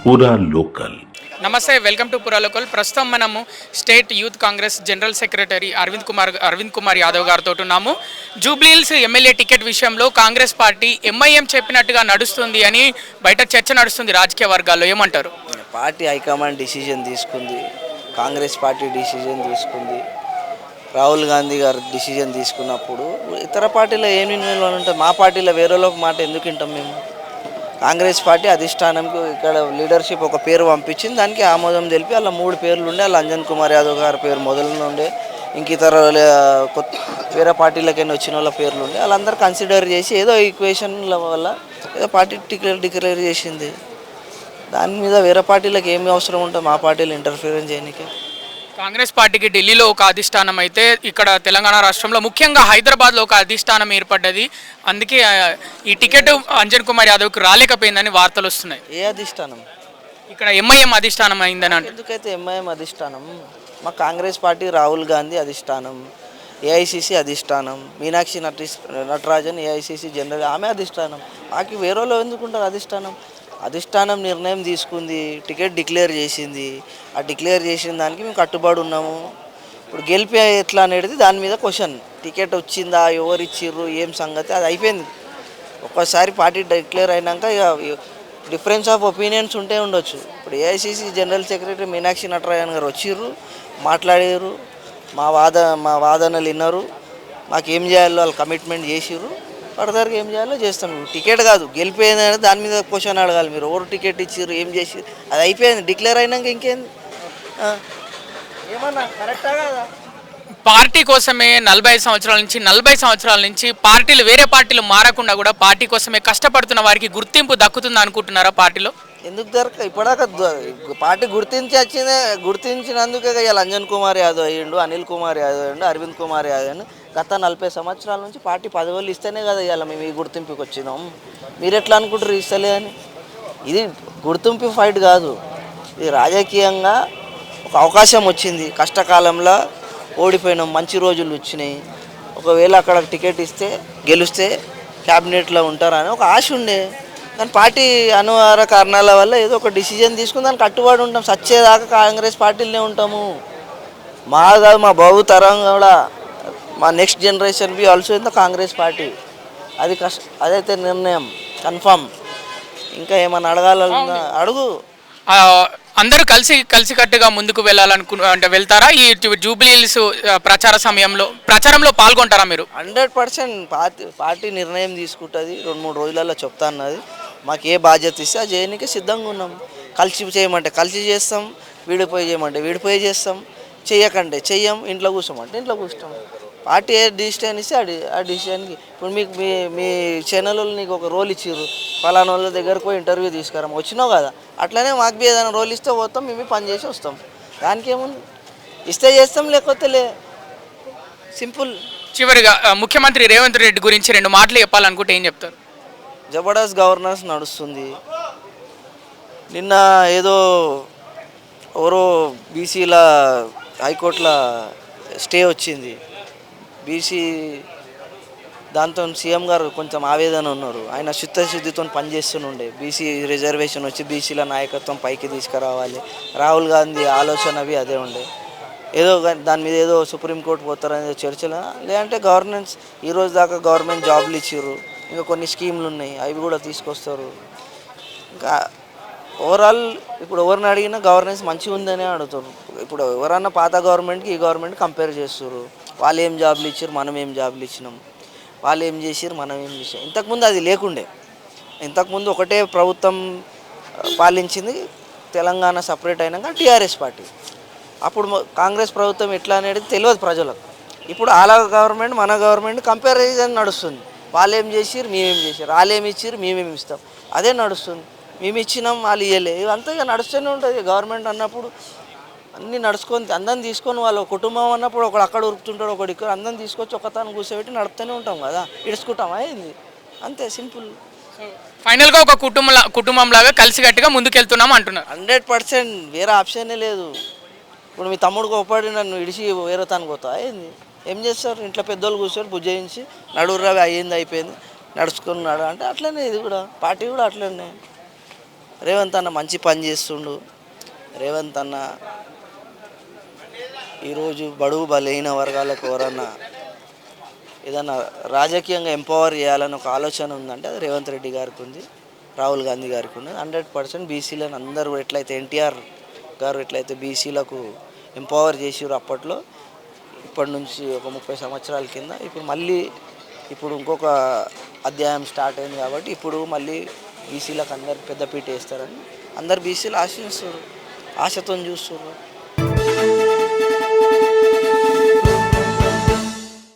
పూరా లోకల్. నమస్తే, welcome to పురాలోకల్. ప్రస్తుతం మనము state youth Congress general secretary Arvind Kumar Yadav గారితో ఉన్నాము. జూబ్లీహిల్స్ ఎమ్మెల్యే టికెట్ విషయంలో కాంగ్రెస్ పార్టీ ఎంఐఎం చెప్పినట్టుగా నడుస్తుంది అని బయట చర్చ నడుస్తుంది రాజకీయ వర్గాల్లో. ఏమంటారు? పార్టీ హైకమాండ్ డిసిజన్ తీసుకుంది, కాంగ్రెస్ పార్టీ డిసిజన్ తీసుకుంది, రాహుల్ గాంధీ గారు డిసిజన్ తీసుకున్నప్పుడు ఇతర పార్టీలో ఏమి నిర్ణయాలు ఉంటాయి? మా పార్టీలో వేరేలో మాట ఎందుకు వింటాం మేము? కాంగ్రెస్ పార్టీ అధిష్టానంకి ఇక్కడ లీడర్షిప్ ఒక పేరు పంపించింది, దానికి ఆమోదం తెలిపి అలా 3 పేర్లు ఉండే. అలా అంజన్ కుమార్ యాదవ్ గారి పేరు మొదలు ఉండే, ఇంక ఇతర వేరే పార్టీలకైనా వచ్చిన వాళ్ళ పేర్లు ఉండే. వాళ్ళందరూ కన్సిడర్ చేసి ఏదో ఈక్వేషన్ల వల్ల ఏదో పార్టీ డిక్లేర్ చేసింది. దాని మీద వేరే పార్టీలకు ఏమి అవసరం ఉంటుంది మా పార్టీలు ఇంటర్ఫీరెన్స్ చేయడానికి? కాంగ్రెస్ పార్టీకి ఢిల్లీలో ఒక అధిష్టానం అయితే ఇక్కడ తెలంగాణ రాష్ట్రంలో ముఖ్యంగా హైదరాబాద్లో ఒక అధిష్టానం ఏర్పడ్డది. అందుకే ఈ టికెట్ అంజన్ కుమార్ యాదవ్కి రాలేకపోయిందని వార్తలు వస్తున్నాయి. ఏ అధిష్టానం? ఇక్కడ ఎంఐఎం అధిష్టానం అయిందని అంటే ఎందుకైతే ఎంఐఎం అధిష్టానం? మా కాంగ్రెస్ పార్టీ రాహుల్ గాంధీ అధిష్టానం, ఏఐసిసి అధిష్టానం, మీనాక్షి నటరాజన్ ఏఐసిసి జనరల్ ఆమె అధిష్టానం. మాకు వేరేలో ఎందుకుంటారు అధిష్టానం? అధిష్టానం నిర్ణయం తీసుకుంది, టికెట్ డిక్లేర్ చేసింది. ఆ డిక్లేర్ చేసిన దానికి మేము కట్టుబడి ఉన్నాము. ఇప్పుడు గెలిపే ఎట్లా అనేది దాని మీద క్వశ్చన్. టికెట్ వచ్చిందా, ఎవరు ఇచ్చిర్రు, ఏం సంగతి, అది అయిపోయింది. ఒక్కసారి పార్టీ డిక్లేర్ అయినాక ఇక డిఫరెన్స్ ఆఫ్ ఒపీనియన్స్ ఉంటే ఉండొచ్చు. ఇప్పుడు AICC general secretary Meenakshi Natarajan గారు వచ్చిర్రు, మాట్లాడారు, మా వాదనలు విన్నారు, మాకు ఏం చేయాలో వాళ్ళు కమిట్మెంట్ చేసిర్రు. ఫర్దర్గా ఏం చేయాలో చేస్తాం. టికెట్ కాదు, గెలిపోయిందని దాని మీద క్వశ్చన్ అడగాలి. మీరు ఎవరు టికెట్ ఇచ్చారు, ఏం చేసి, అది అయిపోయింది. డిక్లేర్ అయినాక ఇంకేంది? ఏమన్నా కరెక్టా కదా? పార్టీ కోసమే 40 సంవత్సరాల నుంచి పార్టీలు వేరే పార్టీలు మారకుండా కూడా పార్టీ కోసమే కష్టపడుతున్న వారికి గుర్తింపు దక్కుతుంది అనుకుంటున్నారా పార్టీలో? ఎందుకు ఇప్పటిదాకా పార్టీ గుర్తించినందుకే ఇలా అంజన్ కుమార్ యాదవ్ అయ్యిండు, అనిల్ కుమార్ యాదవ్ అయ్యిండు, అరవింద్ కుమార్ యాదవ్ అయ్యిండు. గత 40 సంవత్సరాల నుంచి పార్టీ పదవులు ఇస్తేనే కదా ఇవాళ మేము ఈ గుర్తింపుకి వచ్చినాం. మీరు ఎట్లా అనుకుంటారు ఇస్తలే అని? ఇది గుర్తింపు ఫైట్ కాదు, ఇది రాజకీయంగా ఒక అవకాశం వచ్చింది. కష్టకాలంలో ఓడిపోయినాం, మంచి రోజులు వచ్చినాయి. ఒకవేళ అక్కడ టికెట్ ఇస్తే గెలిస్తే క్యాబినెట్లో ఉంటారని ఒక ఆశ ఉండే. కానీ పార్టీ అనివార్య కారణాల వల్ల ఏదో ఒక డిసిజన్ తీసుకుని దానికి కట్టుబడి ఉంటాం. సచ్చేదాకా కాంగ్రెస్ పార్టీలోనే ఉంటాము. మా కాదు, మా బాబు తరం కూడా, మా next generation be also in the Congress party. అదైతే నిర్ణయం కన్ఫర్మ్. ఇంకా ఏమన్నా అడగాలన్నా అడుగు. అందరూ కలిసికట్టుగా ముందుకు అంటే వెళ్తారా? ఈ జూబ్లీహిల్స్ ప్రచారంలో పాల్గొంటారా మీరు? 100% పార్టీ నిర్ణయం తీసుకుంటుంది. 2-3 రోజులలో చెప్తా అన్నది. మాకు ఏ బాధ్యత ఇస్తే అది చేయడానికి సిద్ధంగా ఉన్నాం. కలిసి చేయమంటే కలిసి చేస్తాం, విడిపోయి చేయమంటే విడిపోయి చేస్తాం, చెయ్యకంటే చెయ్యం, ఇంట్లో కూర్చోమంటే ఇంట్లో కూర్చోం. పార్టీ ఏ డిసిషన్ ఇస్తే ఆ డిసిషన్కి. ఇప్పుడు మీకు మీ ఛానల్ వాళ్ళు నీకు ఒక రోల్ ఇచ్చిర్రు, ఫలానా వాళ్ళ దగ్గరకు పోయి ఇంటర్వ్యూ తీసుకురాం, వచ్చినావు కదా, అట్లనే మాకు ఏదైనా రోల్ ఇస్తే పోతాం, మేము పని చేసి వస్తాం. దానికి ఏముంది? ఇస్తే చేస్తాం, లేకపోతే లే, సింపుల్. చివరిగా ముఖ్యమంత్రి రేవంత్ రెడ్డి గురించి 2 మాటలు చెప్పాలనుకుంటే ఏం చెప్తారు? జబర్దస్త్ గవర్నెన్స్ నడుస్తుంది. నిన్న ఏదో ఎవరో బీసీల హైకోర్టులో స్టే వచ్చింది. బీసీ దాంతో సీఎం గారు కొంచెం ఆవేదన ఉన్నారు. ఆయన చిత్తశుద్ధితో పనిచేస్తుండే. బీసీ రిజర్వేషన్ వచ్చి బీసీల నాయకత్వం పైకి తీసుకురావాలి. రాహుల్ గాంధీ ఆలోచన అవి అదే ఉండే. ఏదో దాని మీద ఏదో సుప్రీంకోర్టు పోతారనే చర్చలు, లేదంటే గవర్నెన్స్ ఈరోజు దాకా గవర్నమెంట్ జాబ్లు ఇచ్చారు, ఇంకా కొన్ని స్కీమ్లు ఉన్నాయి, అవి కూడా తీసుకొస్తారు. ఇంకా ఓవరాల్ ఇప్పుడు ఎవరిని అడిగినా గవర్నెన్స్ మంచిగా ఉందనే అడుగుతారు. ఇప్పుడు ఎవరన్నా పాత గవర్నమెంట్కి ఈ గవర్నమెంట్ కంపేర్ చేస్తారు. వాళ్ళు ఏం జాబ్లు ఇచ్చారు, మనం ఏం జాబ్లు ఇచ్చినాం, వాళ్ళు ఏం చేసారు, మనం ఏం చేసాం. ఇంతకుముందు అది లేకుండే. ఇంతకుముందు ఒకటే ప్రభుత్వం పాలించింది, తెలంగాణ సపరేట్ అయినాక టీఆర్ఎస్ పార్టీ. అప్పుడు కాంగ్రెస్ ప్రభుత్వం ఎట్లా అనేది తెలియదు ప్రజలకు. ఇప్పుడు వాళ్ళ గవర్నమెంట్ మన గవర్నమెంట్ కంపారిజన్ నడుస్తుంది. వాళ్ళు ఏం చేసారు, మేమేం చేసారు, వాళ్ళు ఏమి ఇచ్చారు, మేమేమి ఇస్తాం, అదే నడుస్తుంది. మేము ఇచ్చినాం, వాళ్ళు ఇవ్వలే, ఇవంతా ఇక నడుస్తూనే ఉంటుంది. గవర్నమెంట్ అన్నప్పుడు అన్నీ నడుచుకొని అందరిని తీసుకొని, వాళ్ళ కుటుంబం అన్నప్పుడు ఒకడు అక్కడ ఉరుకుతుంటాడు, ఒకడు ఇక్కడ, అందరిని తీసుకొచ్చి ఒకతాను కూర్చోబెట్టి నడుపుతూనే ఉంటాం కదా, ఇడుచుకుంటామా ఏంది? అంతే సింపుల్. ఫైనల్గా ఒక కుటుంబం లాగా కలిసికట్టుగా ముందుకెళ్తున్నాం అంటున్నారు. 100% వేరే ఆప్షనే లేదు. ఇప్పుడు మీ తమ్ముడు కోపడి నన్ను ఇడిచి వేరే తాను పోతా ఏంది? ఏం చేస్తారు? ఇంట్లో పెద్దోళ్ళు కూర్చొని బుజ్జయించి నడువురావి అయ్యింది అయిపోయింది నడుచుకున్నాడు అంటే అట్లనే ఇది కూడా పార్టీ కూడా అట్లనే. రేవంత్ అన్న మంచి పని చేస్తుండు. రేవంత్ అన్న ఈరోజు బడుగు బలహీన వర్గాలకు ఎవరన్నా ఏదన్నా రాజకీయంగా ఎంపవర్ చేయాలని ఒక ఆలోచన ఉందంటే అది రేవంత్ రెడ్డి గారికి ఉంది, రాహుల్ గాంధీ గారికి ఉంది. 100% బీసీలను అందరూ ఎట్లయితే ఎన్టీఆర్ గారు ఎట్లయితే బీసీలకు ఎంపవర్ చేసిరు అప్పట్లో, ఇప్పటి నుంచి ఒక 30 సంవత్సరాల కింద, ఇప్పుడు ఇంకొక అధ్యాయం స్టార్ట్ అయింది కాబట్టి ఇప్పుడు మళ్ళీ బీసీలకు అందరికి పెద్దపీట వేస్తారని అందరు బీసీలు ఆశిస్తున్నారు, ఆశతో చూస్తున్నారు.